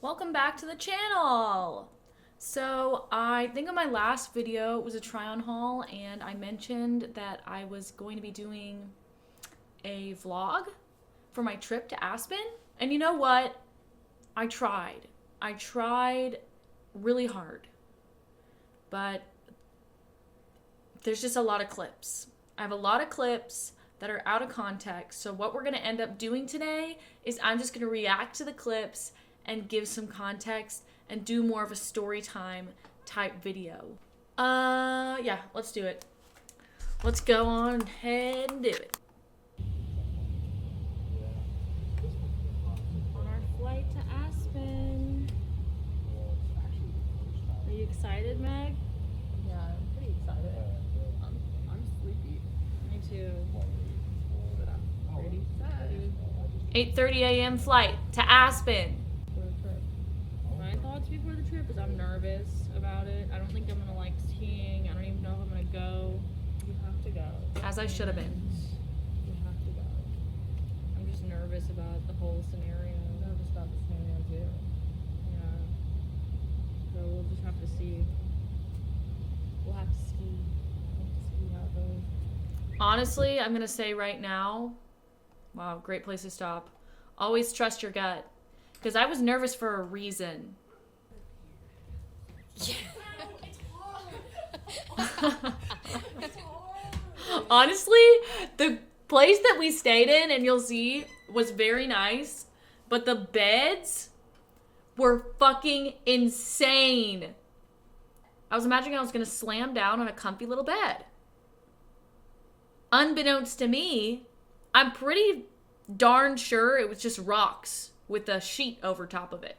Welcome back to the channel. So I think on my last video was a try on haul and I mentioned that I was going to be doing a vlog for my trip to Aspen. And you know what? I tried. I tried really hard. But there's just a lot of clips. I have a lot of clips that are out of context. So what we're going to end up doing today is I'm just going to react to the clips and give some context and do more of a story time type video. Yeah, let's do it. Let's go on ahead and do it. On our flight to Aspen. Are you excited, Meg? Yeah, I'm pretty excited. I'm sleepy. Me too. But I'm pretty excited. 8:30 a.m. flight to Aspen. For the trip. My thoughts before the trip is I'm nervous about it. I don't think I'm gonna like skiing. I don't even know if I'm gonna go. You have to go. As I should have been. You have to go. I'm just nervous about the whole scenario. I'm nervous about the scenario too. Yeah. So we'll just have to see. We'll have to ski. We'll have to see how it goes. Honestly, I'm gonna say right now, wow, great place to stop. Always trust your gut. Because I was nervous for a reason. Honestly, the place that we stayed in, and you'll see, was very nice. But the beds were fucking insane. I was imagining I was gonna slam down on a comfy little bed. Unbeknownst to me, I'm pretty darn sure it was just rocks with a sheet over top of it.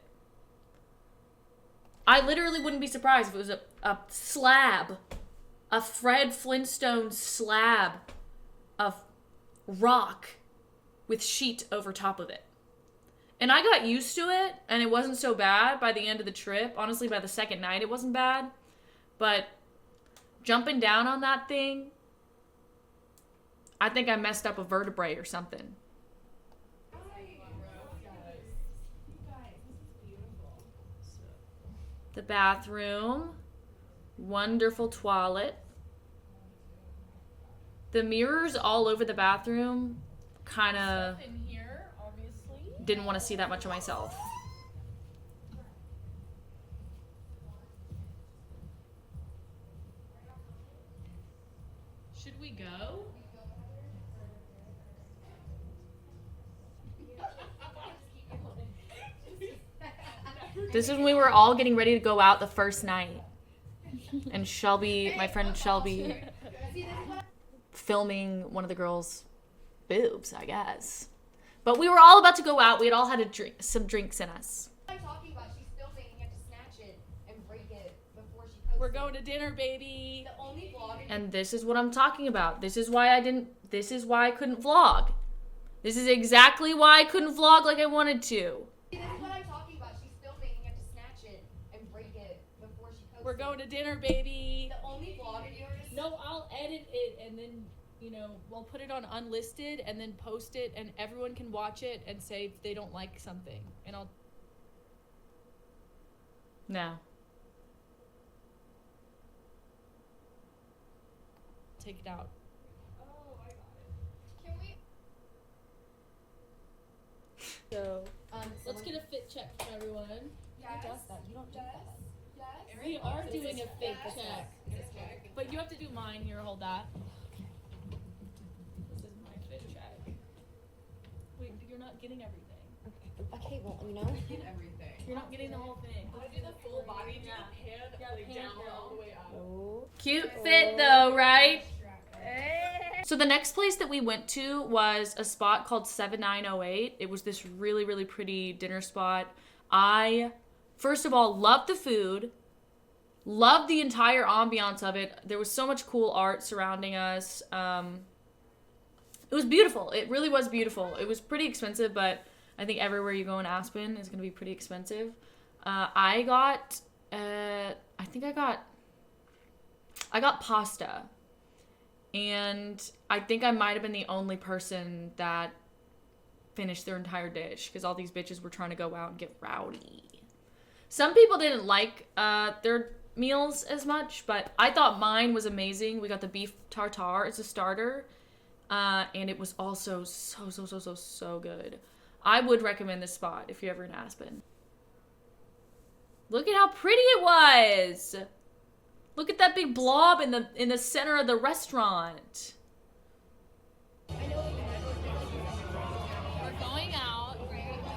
I literally wouldn't be surprised if it was a slab, a Fred Flintstone slab of rock with sheet over top of it. And I got used to it, and it wasn't so bad by the end of the trip. Honestly, by the second night, it wasn't bad. But jumping down on that thing, I think I messed up a vertebrae or something. The bathroom, wonderful toilet. The mirrors all over the bathroom kind of didn't want to see that much of myself. Should we go? This is when we were all getting ready to go out the first night. And Shelby, my friend Shelby, filming one of the girls' boobs, I guess. But we were all about to go out. We had all had some drinks in us. I'm talking about she's filming and you have to snatch it and break it before she posts We're going to dinner, baby. The only vlog. And this is what I'm talking about. This is why I couldn't vlog. This is exactly why I couldn't vlog like I wanted to. This is what I'm talking about. She's filming and you have to snatch it and break it before she posts We're going to dinner, baby. The only vlog of yours. No, I'll edit it and then, we'll put it on unlisted and then post it and everyone can watch it and say if they don't like something. And I'll... No. take it out. Oh, I got it. Can we? So, let's get a fit check from everyone. Yes. Who does that? You don't do that. Yes. We are doing a fit check. But you have to do mine. Here, hold that. This is my fit check. Wait, you're not getting everything. Okay, well, Get everything. You're not getting the whole thing. Do the full body, do the hand, like down all the way up. Cute fit though, right? So the next place that we went to was a spot called 7908. It was this really, really pretty dinner spot. I, first of all, loved the food. Loved the entire ambiance of it. There was so much cool art surrounding us. It was beautiful. It really was beautiful. It was pretty expensive, but I think everywhere you go in Aspen is going to be pretty expensive. I got pasta. And I think I might have been the only person that finished their entire dish because all these bitches were trying to go out and get rowdy. Some people didn't like their meals as much, but I thought mine was amazing. We got the beef tartare as a starter, and it was also so good. I would recommend this spot if you're ever in Aspen. Look at how pretty it was. Look at that big blob in the center of the restaurant. We're going out.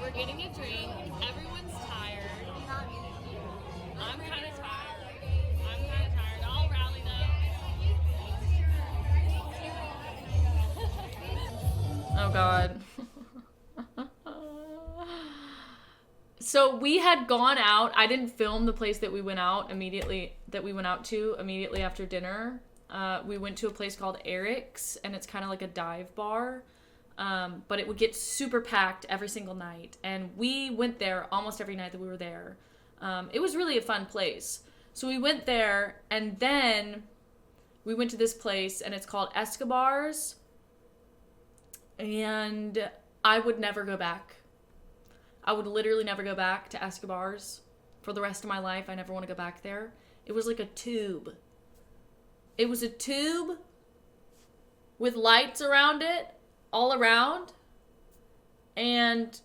We're getting a drink. Everyone's tired. I'm kind of tired. I'll rally them. Oh God. So we had gone out. I didn't film the place that we went out to immediately after dinner. We went to a place called Eric's, and it's kind of like a dive bar. But it would get super packed every single night. And we went there almost every night that we were there. It was really a fun place. So we went there, and then we went to this place, and it's called Escobar's. And I would never go back. I would literally never go back to Escobar's for the rest of my life. I never want to go back there. It was like a tube. It was a tube with lights around it, all around. And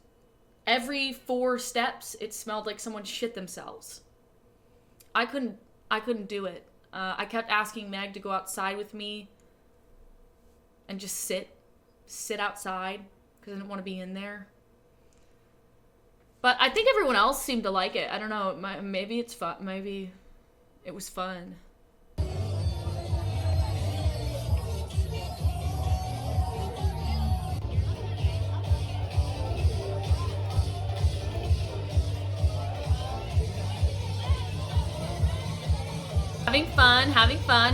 every 4 steps, it smelled like someone shit themselves. I couldn't do it. I kept asking Meg to go outside with me and just sit outside because I didn't want to be in there. But I think everyone else seemed to like it. I don't know. Maybe it's fun. Maybe it was fun.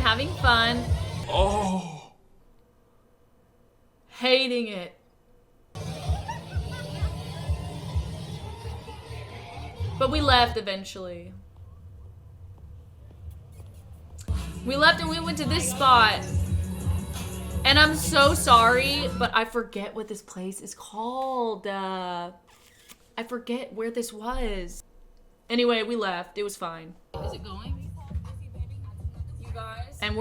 Having fun. Oh. Hating it. But we left eventually. We left and we went to this spot. And I'm so sorry, but I forget what this place is called. I forget where this was. Anyway, we left. It was fine. Is it going? You guys? And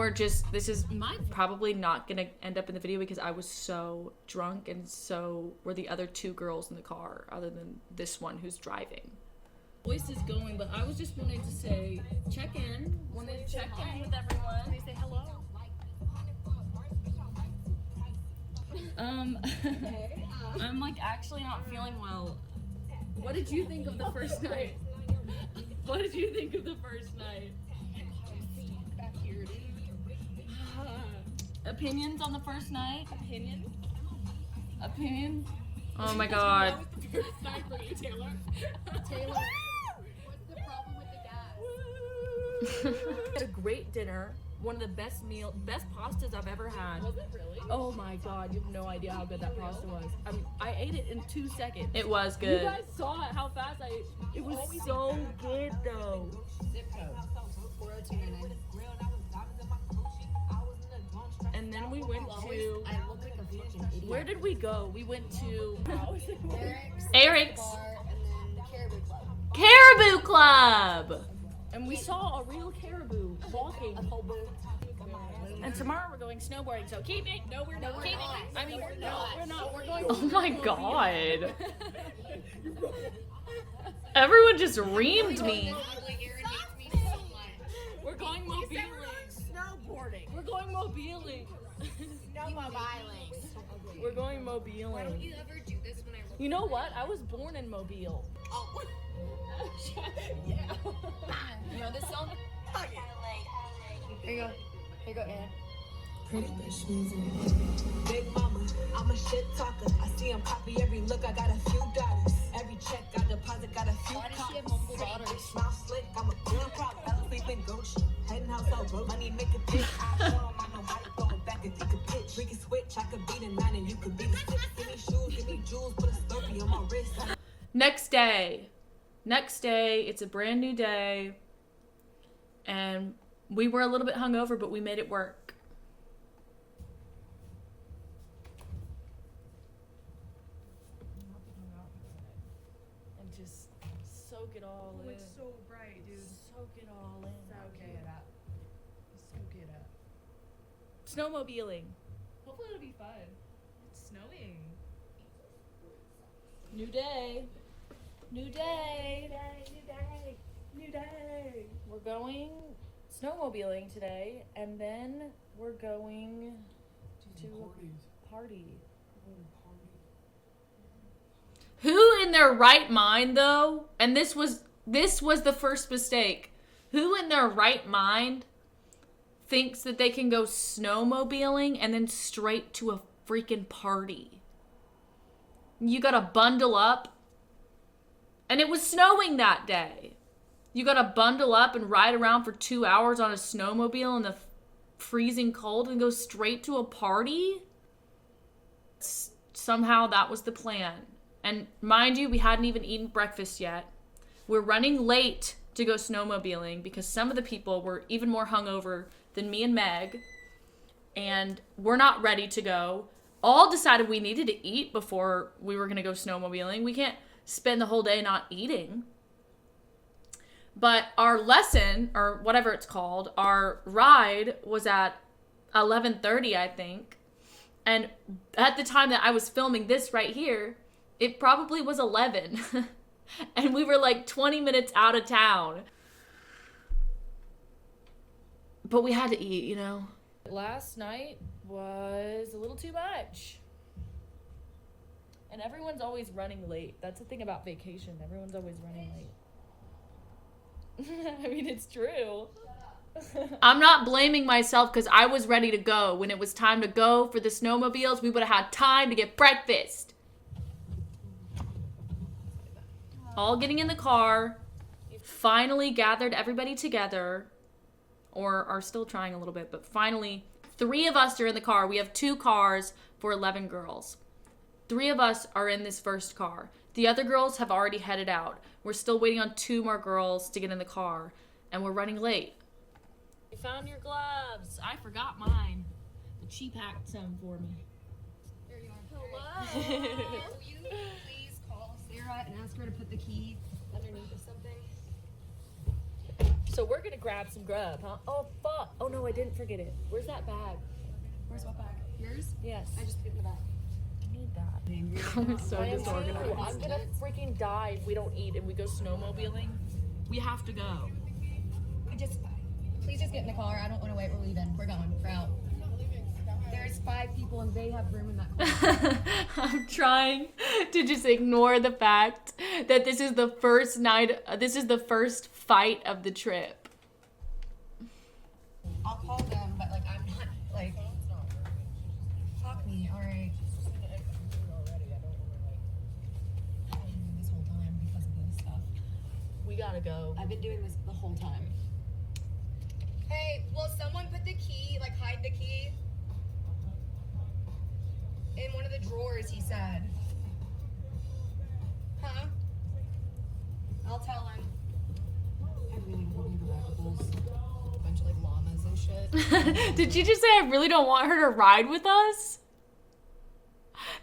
this is probably not gonna end up in the video because I was so drunk, and so were the other 2 girls in the car, other than this one who's driving. Voice is going, but I was just wanting to say, check in. Wanted to check in with everyone. They say hello. I'm like actually not feeling well. What did you think of the first night? What did you think of the first night? Back here, dude. Opinions on the first night? Opinions? Oh my god. First night for you, Taylor. Taylor, what's the problem with the gas? We had a great dinner. One of the best pastas I've ever had. Was it really? Oh my god, you have no idea how good that pasta was. I ate it in 2 seconds. It was You good. guys saw it, how fast I ate. It was so good though. Zip code. 40299. And then we went to, I look like a fucking idiot. where did we go? We went to, Eric's Bar and then Caribou Club. Caribou Club. and we saw a real caribou walking. A whole booth. And tomorrow we're going snowboarding, so keep it. No, we're not. Keep it. I mean, we're not. We're going. Oh my god. Everyone just reamed me. We're going mobiling. Snowboarding. We're going mobiling. No mobiling. We're going mobiling. You ever do this when I roll? You know what? I was born in Mobile. Oh. Yeah. You know this song? Here you go. Here you go, Anna. Pretty bitch Big mama, I'm a shit talker. I see him copy every look. I got a few dollars. Every check I deposit got a few Why does she have commas. multiple daughters? Smile slick, I'm a good problem. Fell asleep in Gucci. Heading house out broke. Money make a bitch. I show him I know how to throw it back if you could pitch. We can switch. I could be the 9 and you could be the 6. Give me shoes, give me jewels, put a Slurpee on my wrist. Next day, it's a brand new day, and we were a little bit hungover, but we made it work. And just soak it all all Oh, in. it's so bright, dude. Soak it all in. Soak it up. Soak it up. Snowmobiling. Hopefully it'll be fun. It's snowing. New day. New day. New day. We're going snowmobiling today, and then we're going to a party. Who in their right mind, though, and this was the first mistake, who in their right mind thinks that they can go snowmobiling and then straight to a freaking party? You gotta bundle up. And it was snowing that day. You gotta bundle up and ride around for 2 hours on a snowmobile in the freezing cold and go straight to a party? Somehow that was the plan. And mind you, we hadn't even eaten breakfast yet. We're running late to go snowmobiling because some of the people were even more hungover than me and Meg. And we're not ready to go. All decided we needed to eat before we were going to go snowmobiling. We can't spend the whole day not eating. But our lesson, or whatever it's called, our ride was at 11:30, I think. And at the time that I was filming this right here, it probably was 11. And we were like 20 minutes out of town. But we had to eat, you know. Last night was a little too much. And everyone's always running late. That's the thing about vacation. Everyone's always running late. I mean, it's true. I'm not blaming myself because I was ready to go. When it was time to go for the snowmobiles, we would have had time to get breakfast. All getting in the car, finally gathered everybody together, or are still trying a little bit, but finally 3 of us are in the car. We have 2 cars for 11 girls. 3 of us are in this first car. The other girls have already headed out. We're still waiting on 2 more girls to get in the car, and we're running late. You found your gloves. I forgot mine. But she packed some for me. There you are. Hello. Will you please call Sarah and ask her to put the key underneath of something? So we're gonna grab some grub, huh? Oh, fuck. Oh, no, I didn't forget it. Where's that bag? Where's what bag? Yours? Yes. I just put it in the bag. I need that. I'm so I am too. disorganized. I'm gonna freaking die if we don't eat and we go snowmobiling. We have to go. Please just get in the car. I don't want to wait. We're leaving. We're going. We're out. There's 5 people and they have room in that car. I'm trying to just ignore the fact that this is the first night, this is the first fight of the trip. I'll call them, but like I'm not like. Fuck me. All right. I've been doing this whole time because of this stuff. We gotta go. I've been doing this the whole time. Hey, will someone put the key, like hide the key? In one of the drawers, he said. Huh? I'll tell him. I really don't want to go back with us. A bunch of like llamas and shit. Did you just say I really don't want her to ride with us?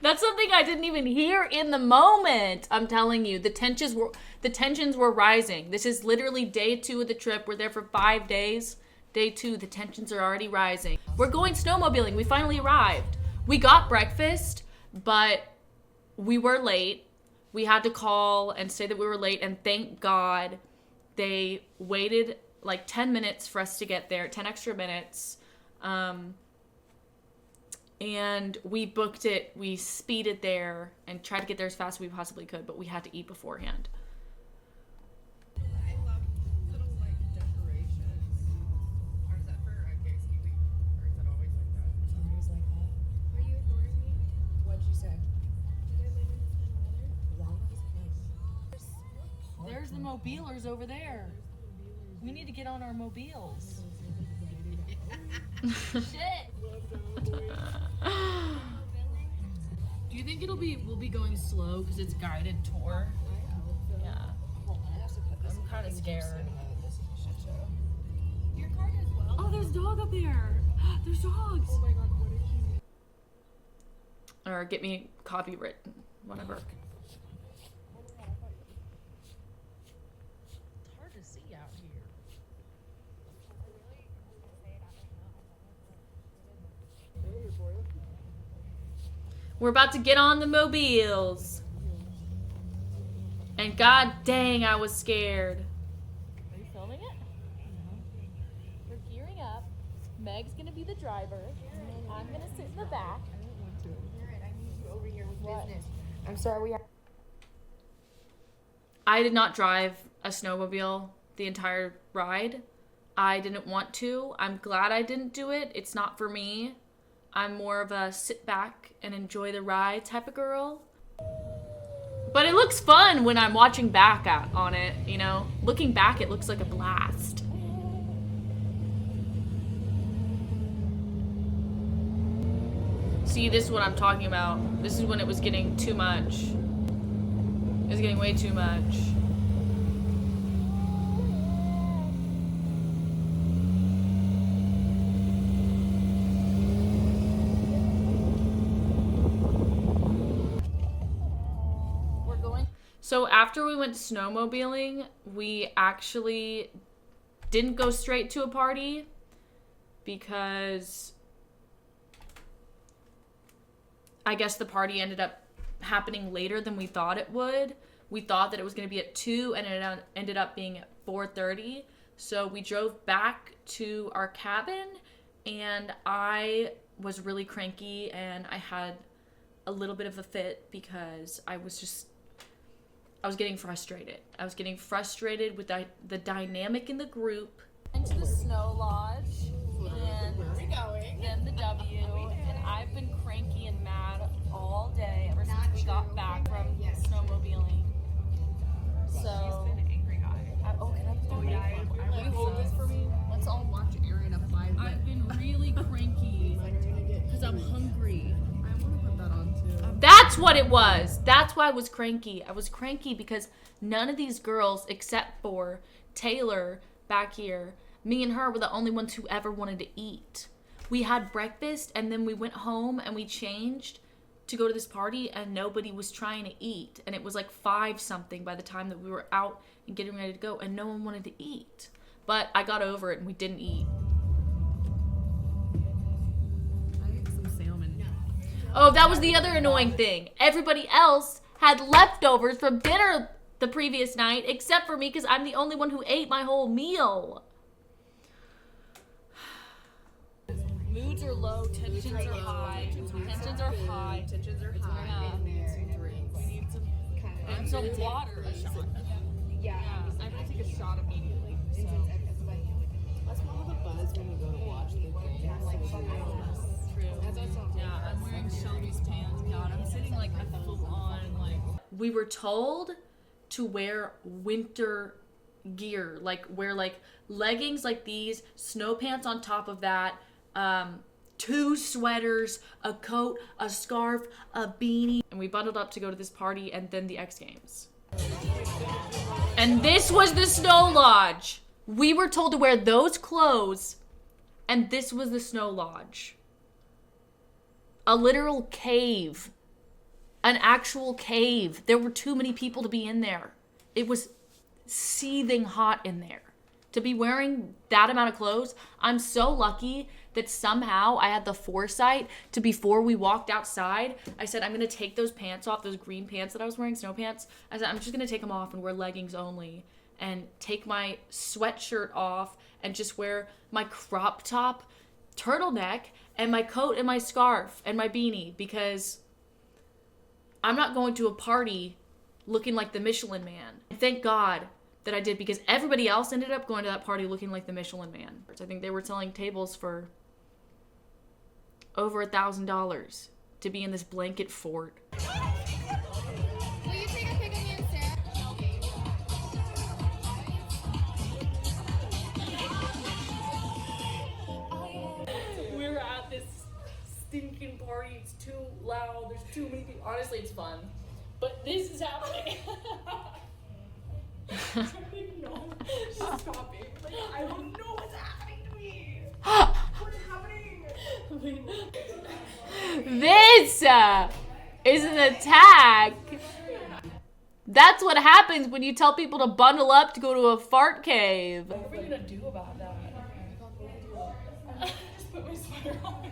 That's something I didn't even hear in the moment. I'm telling you, the tensions were rising. This is literally day 2 of the trip. We're there for 5 days. Day 2, the tensions are already rising. We're going snowmobiling. We finally arrived. We got breakfast, but we were late. We had to call and say that we were late, and thank God they waited like 10 minutes for us to get there, 10 extra minutes. And we booked it, we speeded there and tried to get there as fast as we possibly could, but we had to eat beforehand. I love little like decorations. Or is that for Thanksgiving? Or is that always like that? It's always like that. Are you ignoring me? What'd you say? Did I live in this kind of weather? Llamas? Nice. There's the mobilers over there. We need to get on our mobiles. Shit. Do you think we'll be going slow because it's guided tour? Yeah. Hold on, I have to put this. I'm kind of scared. This is a shit show. Your car does well. Oh, there's a dog up there. There's dogs. Oh my god, what a cutie. Or get me copyright, whatever. We're about to get on the mobiles. And god dang, I was scared. Are you filming it? We're gearing up. Meg's gonna be the driver. I'm gonna sit in the back. Alright, I need you over here with What? business. I'm sorry we have. I did not drive a snowmobile the entire ride. I didn't want to. I'm glad I didn't do it. It's not for me. I'm more of a sit back and enjoy the ride type of girl. But it looks fun when I'm watching back on it, you know? Looking back, it looks like a blast. See, this is what I'm talking about. This is when it was getting too much. It was getting way too much. So after we went snowmobiling, we actually didn't go straight to a party because I guess the party ended up happening later than we thought it would. We thought that it was going to be at 2 and it ended up being at 4:30. So we drove back to our cabin and I was really cranky and I had a little bit of a fit because I was getting frustrated. I was getting frustrated with the dynamic in the group. Into the snow lodge and then the W, and I've been cranky and mad all day ever since we got back from snowmobiling. So, He's been an angry guy. can I Will you hold this for me? Let's all watch Aaron a 5 I've been really cranky because I'm hungry. I want to put that on too. That's what it was. That's why I was cranky. I was cranky because none of these girls, except for Taylor back here, me and her were the only ones who ever wanted to eat. We had breakfast and then we went home and we changed to go to this party and nobody was trying to eat. And it was like 5 something by the time that we were out and getting ready to go and no one wanted to eat. But I got over it and we didn't eat. I need some salmon. Oh, that was the other annoying thing. Everybody else had leftovers from dinner the previous night, except for me, because I'm the only one who ate my whole meal. Moods are low, tensions are high. Tensions are high. Tensions are high. Yeah. We need some drinks. We need some water. Yeah. I'm gonna take a shot immediately. So. That's one of the buzz when you go to watch the game. True. Yeah, I'm wearing Shelby's pants. God, I'm sitting like a full on like. We were told to wear winter gear, like wear like leggings like these, snow pants on top of that, 2 sweaters, a coat, a scarf, a beanie. And we bundled up to go to this party and then the X Games. And this was the snow lodge. We were told to wear those clothes and this was the snow lodge. A literal cave. An actual cave. There were too many people to be in there. It was seething hot in there. To be wearing that amount of clothes, I'm so lucky that somehow I had the foresight to, before we walked outside, I said, I'm going to take those pants off, those green pants that I was wearing, snow pants. I said, I'm just going to take them off and wear leggings only and take my sweatshirt off and just wear my crop top, turtleneck, and my coat and my scarf and my beanie because I'm not going to a party looking like the Michelin Man. And thank God that I did because everybody else ended up going to that party looking like the Michelin Man. I think they were selling tables for over $1,000 to be in this blanket fort. Will you take a pic of me and Sarah? We're at this stinking party. It's too loud. There's too many people. Honestly, it's fun. But this is happening. No, stop it. Like, I don't know what's happening to me. What's happening? This is an attack. That's what happens when you tell people to bundle up to go to a fart cave. What are we gonna do about that? Just put my sweater on.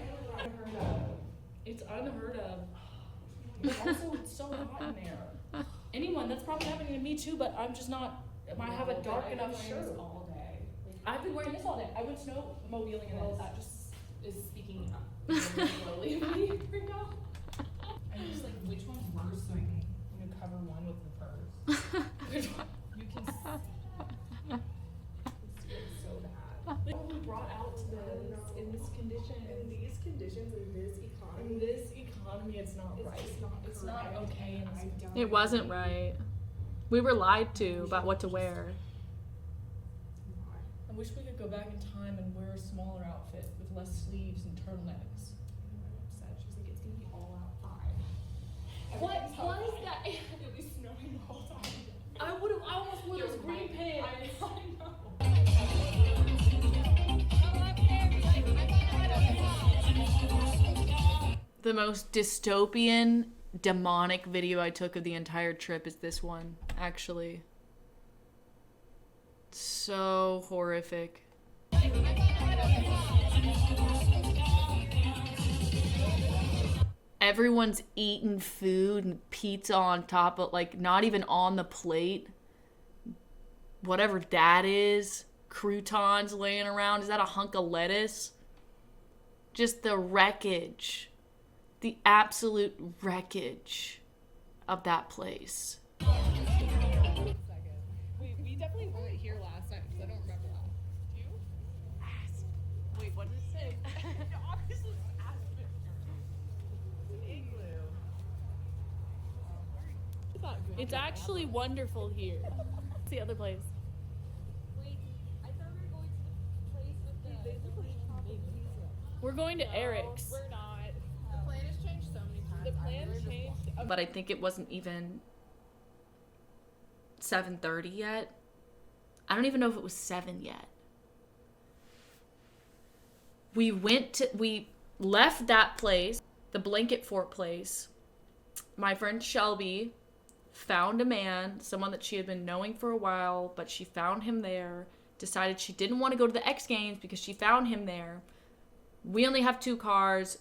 It's unheard of. But also, it's so hot in there. Anyone, that's probably happening to me too, but I'm just not, I have a dark enough shirt. All day. I've been wearing this all day. I went snowmobiling in this. That just is speaking slowly of me right now. I'm just like, which one's worse? So I can, cover one with the purse. Which one? You can it's so bad. What we brought out to this in this condition. In these conditions, in this economy. In this economy, it's not right. It's not okay. It wasn't right. We were lied to about what to wear. I wish we could go back in time and wear a smaller outfit with less sleeves and turtlenecks. I'm upset. She's like, it's gonna be all outside. What is that? It'll be snowing the whole time. I almost wore those green pants. I know. The most dystopian, demonic video I took of the entire trip is this one, actually. So horrific. Everyone's eating food and pizza on top of, like, not even on the plate. Whatever that is. Croutons laying around. Is that a hunk of lettuce? Just the wreckage. The absolute wreckage of that place. We definitely weren't here last night because I don't remember that. You? Wait, what did it say? Obviously, it's Aspen. Igloo. It's actually wonderful here. It's the other place. Wait, I thought we were going to the place with the. They look like big pizza. We're going to Eric's. We're not. The plan has changed so many times. The plan changed. But I think it wasn't even 7:30 yet. I don't even know if it was 7 yet. We left that place, the blanket fort place. My friend Shelby found a man, someone that she had been knowing for a while, but she found him there, decided she didn't want to go to the X Games because she found him there. We only have 2 cars.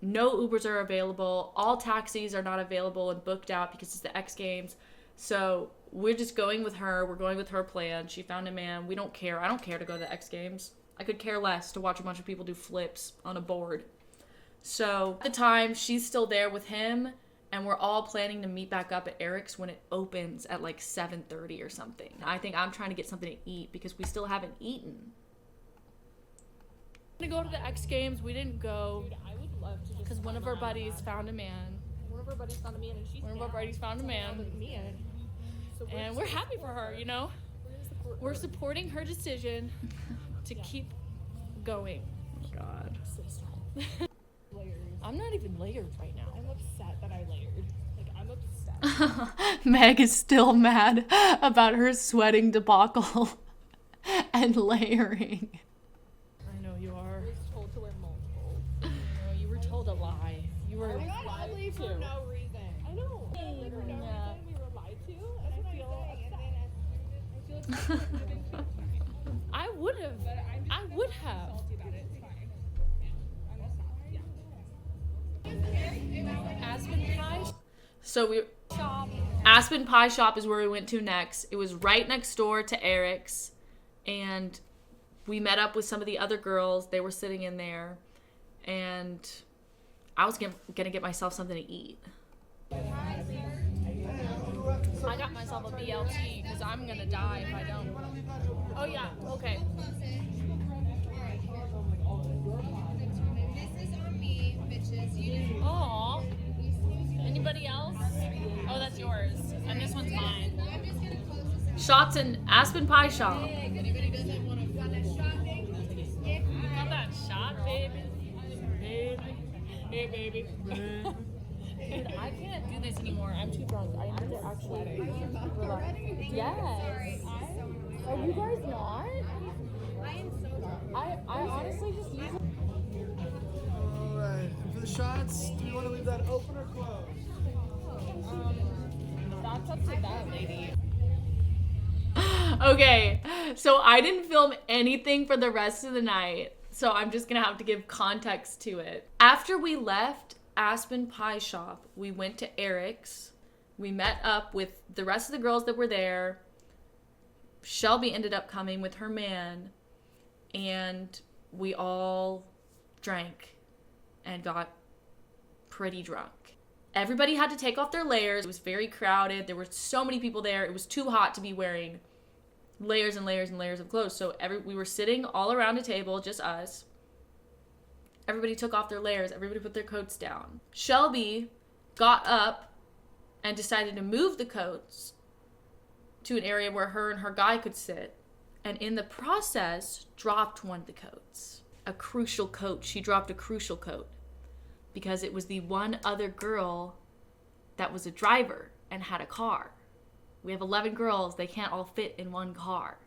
No Ubers are available. All taxis are not available and booked out because it's the X Games. So we're just going with her. We're going with her plan. She found a man. We don't care. I don't care to go to the X Games. I could care less to watch a bunch of people do flips on a board. So at the time, she's still there with him, and we're all planning to meet back up at Eric's when it opens at like 7:30 or something. I think I'm trying to get something to eat because we still haven't eaten. To go to the X Games, we didn't go. Dude, I would love to just. Because one of our buddies found a man. One of our buddies found a man, and she's. One of our buddies found a man. Man. So And we're happy for her, you know? We're gonna support We're her. supporting her decision to keep going. God. So strong. Layers. I'm not even layered right now. I'm upset that I layered. Like, I'm upset. Meg is still mad about her sweating debacle and layering. I know you are. I was told to wear multiple. No, you were told a lie. You were. I got ugly for no reason. I know. For no reason, we were lied to, and I feel upset. I feel like that would have been changed. I would have. But I'm just I would have. salty about it. It's fine. Yeah. I'm upset. Yeah. Aspen Pie. So we. Aspen Pie Shop is where we went to next. It was right next door to Eric's, and we met up with some of the other girls. They were sitting in there, and I was gonna get myself something to eat. I got myself a BLT because I'm gonna die if I don't. Oh yeah, okay. This is on me, bitches. You didn't. Aw. Anybody else? Oh, that's yours, and this one's mine. I'm just gonna close this out. Shots in Aspen Pie Shop. Anybody doesn't want to run that shot thing? Yeah. Got that shot, baby. Baby. Hey, baby. Dude, I can't do this anymore. I'm too drunk. I need to actually relax. Yes. Are you guys not? I am so drunk. I honestly just use it. Alright, and for the shots, do you want to leave that open or closed? That's up to that lady. Okay, so I didn't film anything for the rest of the night, so I'm just gonna have to give context to it. After we left, Aspen Pie Shop, we went to Eric's. We met up with the rest of the girls that were there. Shelby ended up coming with her man, and we all drank and got pretty drunk. Everybody had to take off their layers. It was very crowded. There were so many people there. It was too hot to be wearing layers and layers and layers of clothes. So we were sitting all around a table, just us. Everybody took off their layers. Everybody put their coats down. Shelby got up and decided to move the coats to an area where her and her guy could sit. And in the process, dropped one of the coats. A crucial coat. She dropped a crucial coat because it was the one other girl that was a driver and had a car. We have 11 girls. They can't all fit in one car.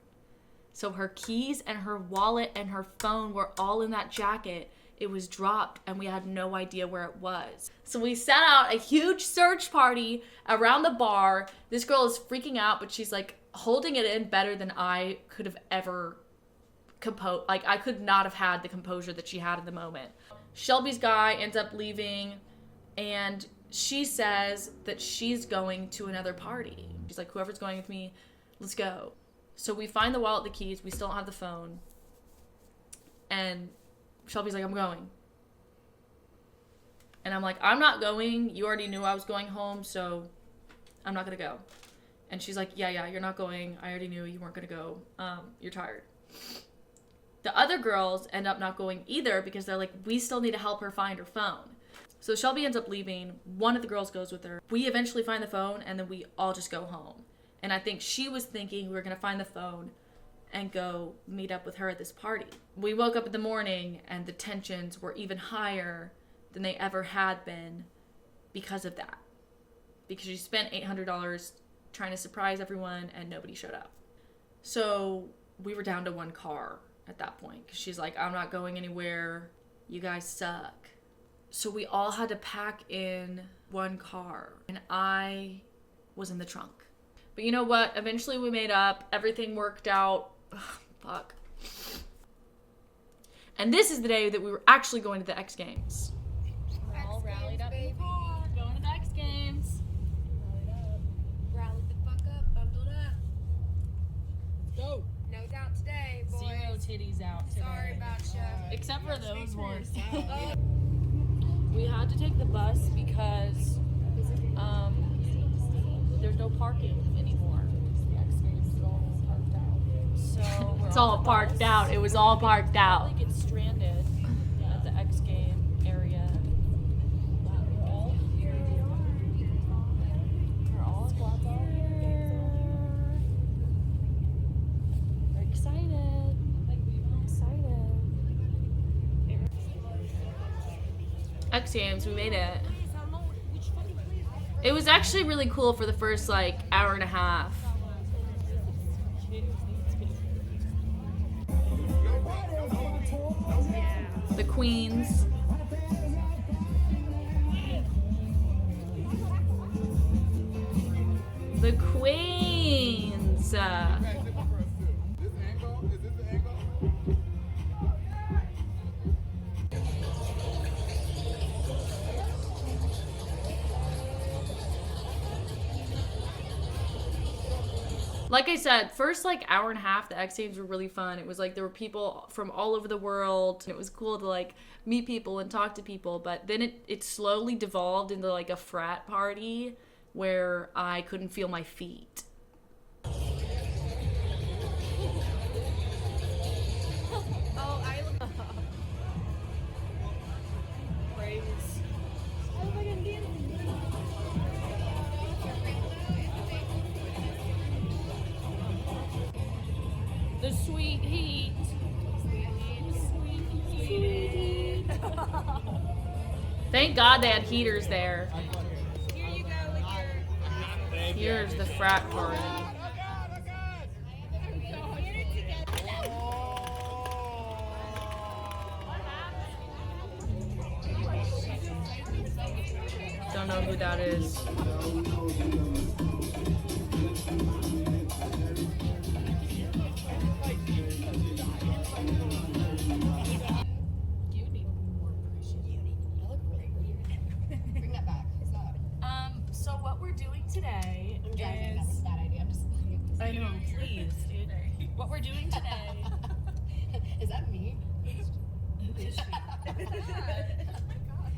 So her keys and her wallet and her phone were all in that jacket. It was dropped and we had no idea where it was. So we set out a huge search party around the bar. This girl is freaking out, but she's like holding it in better than I could have ever composed. Like, I could not have had the composure that she had in the moment. Shelby's guy ends up leaving, and she says that she's going to another party. She's like, whoever's going with me, let's go. So we find the wallet, the keys. We still don't have the phone. And Shelby's like, I'm going. And I'm like, I'm not going. You already knew I was going home, so I'm not going to go. And she's like, yeah, you're not going. I already knew you weren't going to go. You're tired. The other girls end up not going either because they're like, we still need to help her find her phone. So Shelby ends up leaving. One of the girls goes with her. We eventually find the phone, and then we all just go home. And I think she was thinking we were going to find the phone and go meet up with her at this party. We woke up in the morning, and the tensions were even higher than they ever had been because of that. Because she spent $800 trying to surprise everyone, and nobody showed up. So we were down to one car at that point, because she's like, I'm not going anywhere. You guys suck. So we all had to pack in one car, and I was in the trunk. But you know what? Eventually we made up. Everything worked out. Ugh, fuck. And this is the day that we were actually going to the X Games. We're all rallied up in the car, going to the X Games. Rallied the fuck up, bundled up. Go. No doubt today, boys. Zero titties out today. Sorry about you. Except for those ones. We had to take the bus because there's no parking anymore. The X Games is all parked out. So It's all parked out. It was all parked out. Get stranded at the X Game area. We're all here. We're all here. We're excited. X Games, we made it. It was actually really cool for the first hour and a half. The queens. The queens. Like I said, first hour and a half, the X Games were really fun. It was there were people from all over the world. It was cool to meet people and talk to people. But then it slowly devolved into a frat party where I couldn't feel my feet. Oh, I look. Praise. I look like I'm dancing. The sweet heat. Sweet heat. Thank God they had heaters there. Here you go with your. Here's the frat party. Don't know who that is. You need more appreciation. I look really weird.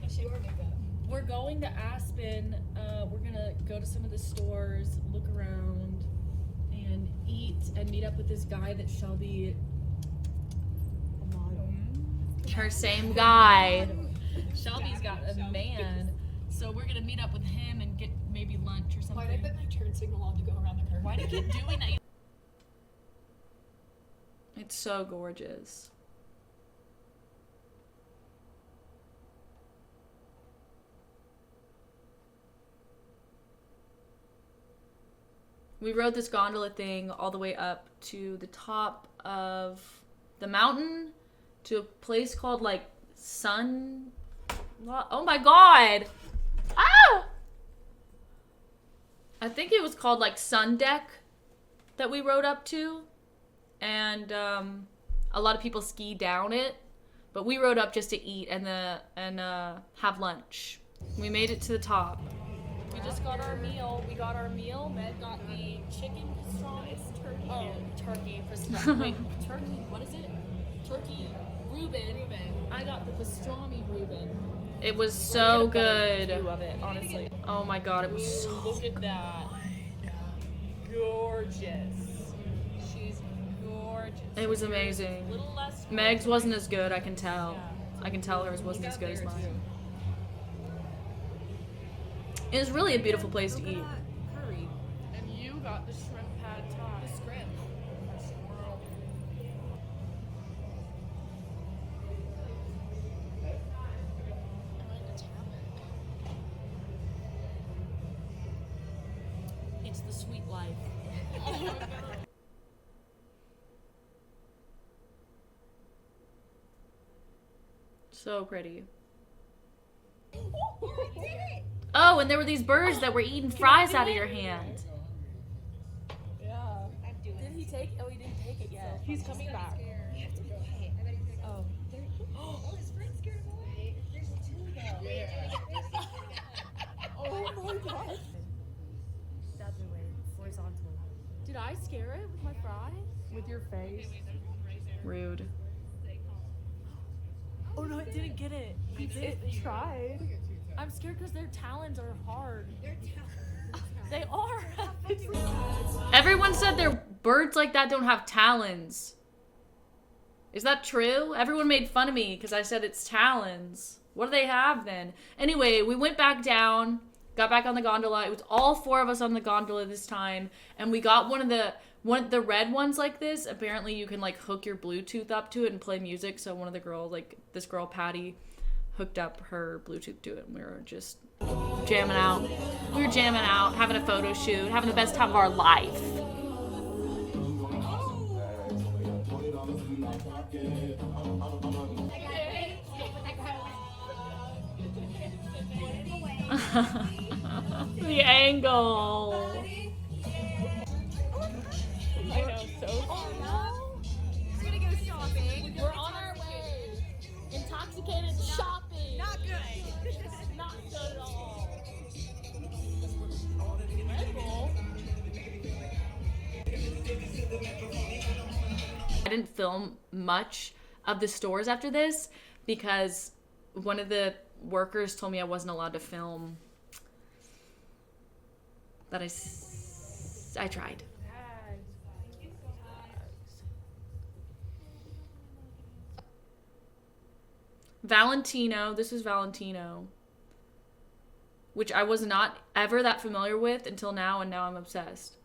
She wore makeup. We're going to Aspen. We're gonna go to some of the stores, look around, and eat, and meet up with this guy that Shelby. Her same guy. Shelby's got a man, so we're gonna meet up with him and get maybe lunch or Why did I something. put my turn signal on to go around the curve? Why do you keep doing that? It's so gorgeous. We rode this gondola thing all the way up to the top of the mountain to a place called like Sun. Oh my god! Ah! I think it was called like Sun Deck that we rode up to, and a lot of people ski down it, but we rode up just to eat and have lunch. We made it to the top. We just got our meal. We got our meal. Meg got the chicken pastrami. It's turkey. Oh, turkey pastrami. Wait, turkey. What is it? Turkey Reuben. I got the pastrami Reuben. It was so Get a better good. view of it, honestly. Oh my god, it was so Look at that. Gorgeous. She's gorgeous. It was amazing. A little less. Meg's wasn't as good, I can tell. I can tell hers wasn't as good as mine. It was really a beautiful place to eat. Curry. And you got the shrimp pad thai. The shrimp. It's the sweet life. So pretty. Oh, and there were these birds that were eating fries out of your hand. Yeah. Did he take? Oh, he didn't take it yet. He's coming back. Oh. Oh, his friend scared him away. There's two though. Oh my god. The other way, horizontal. Did I scare it with my fry? With your face? Rude. Oh no, it didn't get it. It tried. I'm scared because their talons are hard. They are. Everyone said their birds like that don't have talons. Is that true? Everyone made fun of me because I said it's talons. What do they have then? Anyway, we went back down, got back on the gondola. It was all four of us on the gondola this time, and we got one of the red ones like this. Apparently, you can like hook your Bluetooth up to it and play music. So one of the girls, like this girl Patty, hooked up her Bluetooth to it, and we were just jamming out. We were jamming out, having a photo shoot, having the best time of our life. The angle. I know, so. Oh no! We're gonna go shopping. We're on our way. Intoxicated shopping. Not good. Not good at all. Red Bull. I didn't film much of the stores after this because one of the workers told me I wasn't allowed to film. But I tried. Valentino, this is Valentino, which I was not ever that familiar with until now, and now I'm obsessed.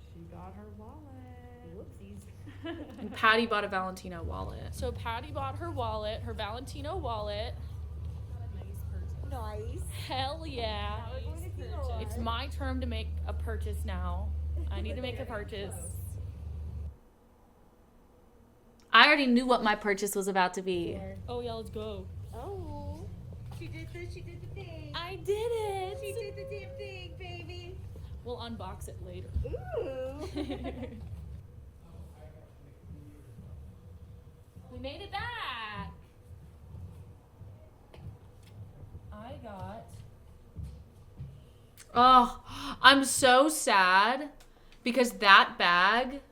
She got her wallet. Whoopsies. And Patty bought a Valentino wallet. So Patty bought her wallet, her Valentino wallet. Nice. Hell yeah. It's my turn to make a purchase now. I need to make a purchase. I already knew what my purchase was about to be. Oh yeah, let's go. Oh. She did the thing. I did it. She did the damn thing, baby. We'll unbox it later. Ooh. We made it back. I got. Oh, I'm so sad because that bag,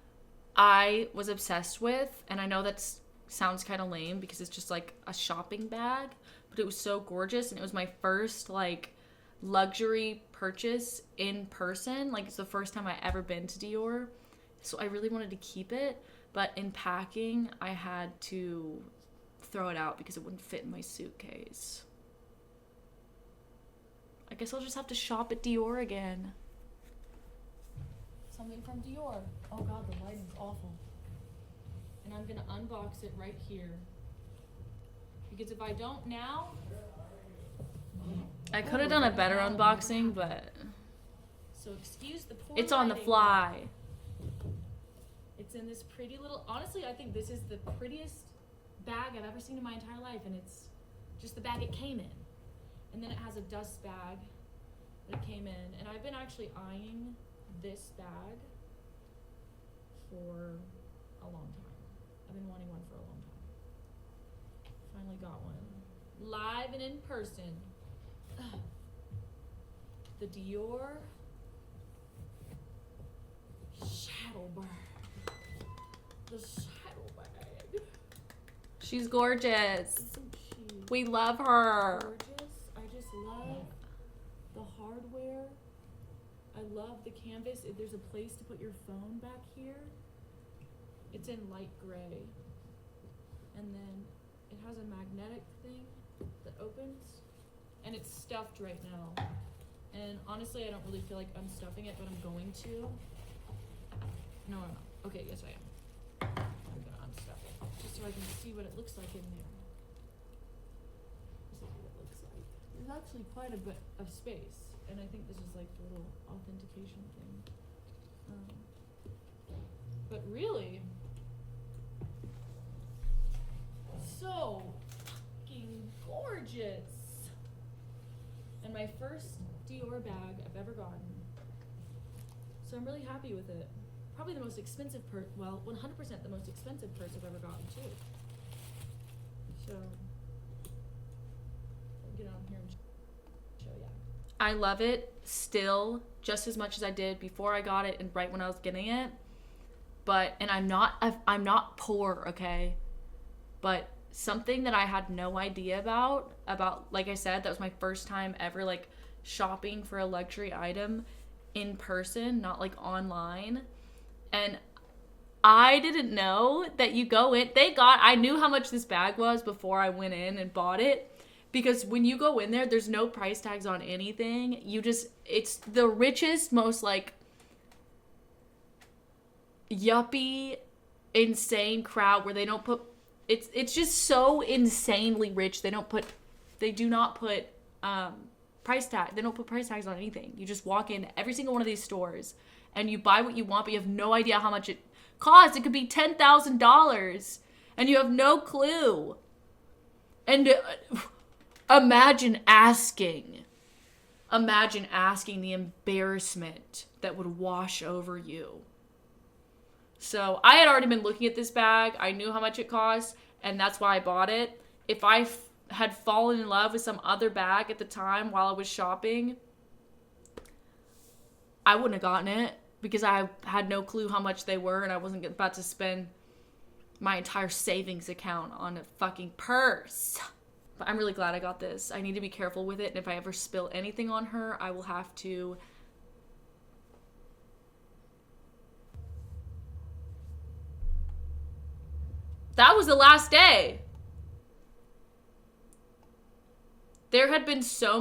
I was obsessed with, and I know that sounds kind of lame because it's just like a shopping bag, but it was so gorgeous, and it was my first like luxury purchase in person. Like, it's the first time I ever been to Dior, so I really wanted to keep it, but in packing I had to throw it out because it wouldn't fit in my suitcase. I guess I'll just have to shop at Dior again. Something from Dior. Oh god, the lighting's awful. And I'm gonna unbox it right here. Because if I don't now, I could have done a better unboxing, but so excuse the poor It's on the lighting. fly. It's in this pretty little, honestly, I think this is the prettiest bag I've ever seen in my entire life, and it's just the bag it came in. And then it has a dust bag that came in, and I've been actually eyeing this bag for a long time. I've been wanting one for a long time. Finally got one. Live and in person. Ugh. The Dior Shadow Bag. The Shadow Bag. She's gorgeous. So cute. We love her. Gorgeous. I just love the hardware. I love the canvas. There's a place to put your phone back here. It's in light gray. And then it has a magnetic thing that opens. And it's stuffed right now. And honestly, I don't really feel like unstuffing it, but I'm going to. No, I'm not. Okay, yes I am. I'm gonna unstuff it. Just so I can see what it looks like in there. This is what it looks like. There's actually quite a bit of space. And I think this is like the little authentication thing. But really, so fucking gorgeous. And my first Dior bag I've ever gotten. So I'm really happy with it. Probably the most expensive purse, well, 100% the most expensive purse I've ever gotten too. So, I'll get on here and show ya. I love it still just as much as I did before I got it and right when I was getting it. But, and I'm not poor, okay? But something that I had no idea about, like I said, that was my first time ever like shopping for a luxury item in person, not like online. And I didn't know that you go in, I knew how much this bag was before I went in and bought it. Because when you go in there, there's no price tags on anything. It's the richest, most like yuppie, insane crowd where they don't put, it's just so insanely rich. They do not put price tag. They don't put price tags on anything. You just walk in every single one of these stores and you buy what you want, but you have no idea how much it costs. It could be $10,000 and you have no clue. And imagine asking the embarrassment that would wash over you. So I had already been looking at this bag. I knew how much it cost, and that's why I bought it. If I had fallen in love with some other bag at the time while I was shopping, I wouldn't have gotten it because I had no clue how much they were, and I wasn't about to spend my entire savings account on a fucking purse. But I'm really glad I got this. I need to be careful with it, and if I ever spill anything on her, I will have to... That was the last day. There had been so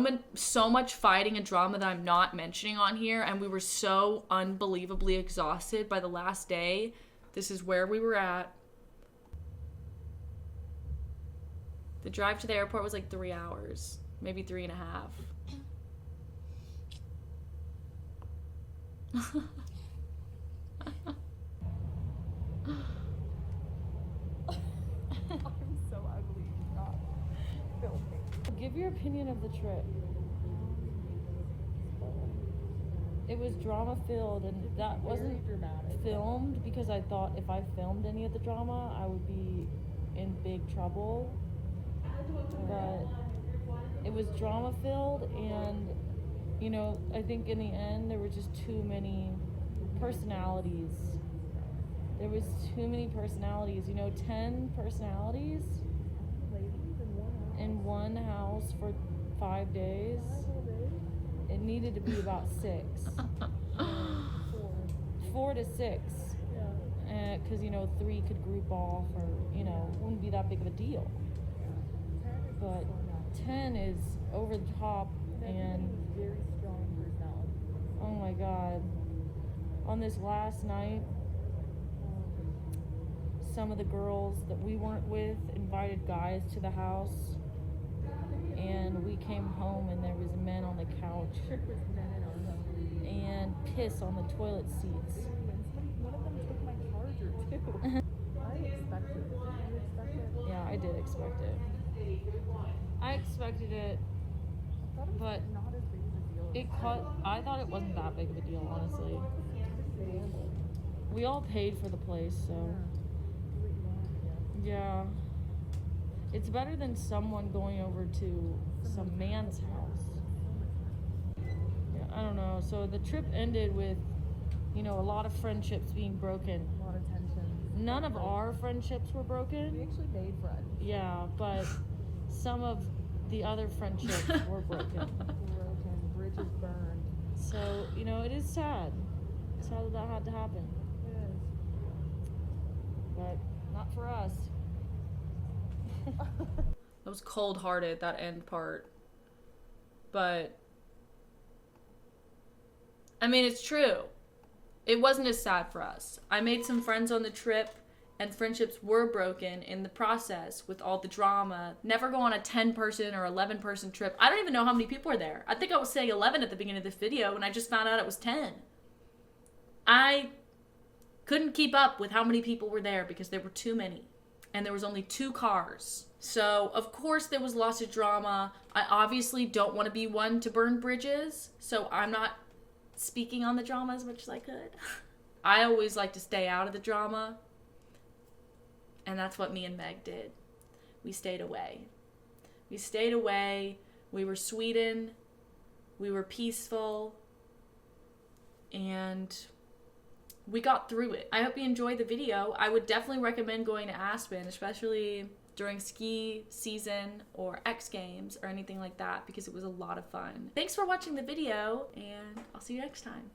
much fighting and drama that I'm not mentioning on here, and we were so unbelievably exhausted by the last day. This is where we were at. The drive to the airport was like 3 hours, maybe 3.5. I'm so ugly. God. Film me. Give your opinion of the trip. It was drama filled, and that wasn't filmed because I thought if I filmed any of the drama, I would be in big trouble. But it was drama filled, and you know, I think in the end there were just too many personalities There was too many personalities. 10 personalities in one house for 5 days. It needed to be about 6. 4 to 6. Because 3 could group off, or it wouldn't be that big of a deal. But 10 is over the top, and very strong personality. oh my god. On this last night, some of the girls that we weren't with invited guys to the house, and we came home and there was men on the couch and piss on the toilet seats. One of them took my charger too. I expected it. Did you expect it? Yeah, I did expect it. I expected it, I thought it was but not as big of a deal. I thought it wasn't that big of a deal, honestly. Normal. We all paid for the place, so Do what you want, yeah. It's better than someone going over to some man's house. Yeah, I don't know. So the trip ended with, a lot of friendships being broken. A lot of tension. None of our friendships were We broken. actually made friends. Yeah, but some of the other friendships were broken. Broken, bridges burned. So, it is sad. It's sad that had to happen. It is. But not for us. That was cold-hearted, that end part. But I mean, it's true. It wasn't as sad for us. I made some friends on the trip, and friendships were broken in the process with all the drama. Never go on a 10-person or 11-person trip. I don't even know how many people were there. I think I was saying 11 at the beginning of this video, and I just found out it was 10. I couldn't keep up with how many people were there because there were too many. And there was only 2 cars. So, of course, there was lots of drama. I obviously don't want to be one to burn bridges, so I'm not speaking on the drama as much as I could. I always like to stay out of the drama, and that's what me and Meg did. We stayed away. We stayed away. We were Sweden. We were peaceful, and we got through it. I hope you enjoyed the video. I would definitely recommend going to Aspen, especially during ski season or X Games or anything like that, because it was a lot of fun. Thanks for watching the video, and I'll see you next time.